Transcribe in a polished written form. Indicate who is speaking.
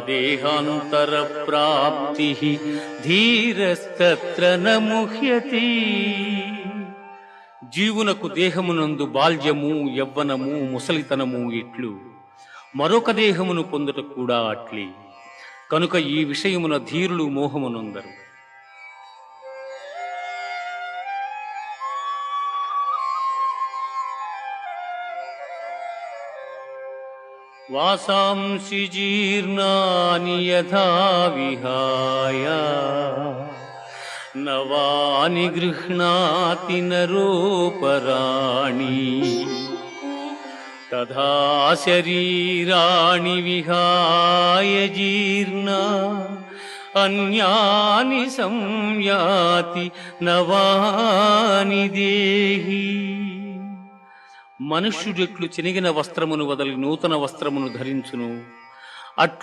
Speaker 1: దేహాంతర ప్రాప్తి ధీరస్తత్ర న ముహ్యతి. జీవునకు దేహమునందు బాల్యము, యవ్వనము, ముసలితనము ఇట్లు, మరొక దేహమును పొందుట కూడా అట్లే. కనుక ఈ విషయమున ధీరులు మోహమునందరు. వాసాంసి జీర్ణాని యథా విహాయ నవాని గృహ్ణాతి నరోపరాణి తథా శరీరాణి విహాయ జీర్ణా అన్యాని సంయాతి నవాని దేహి. మనుష్యుడెట్లు చినిగిన వస్త్రమును వదలి నూతన వస్త్రమును ధరించును, అట్లు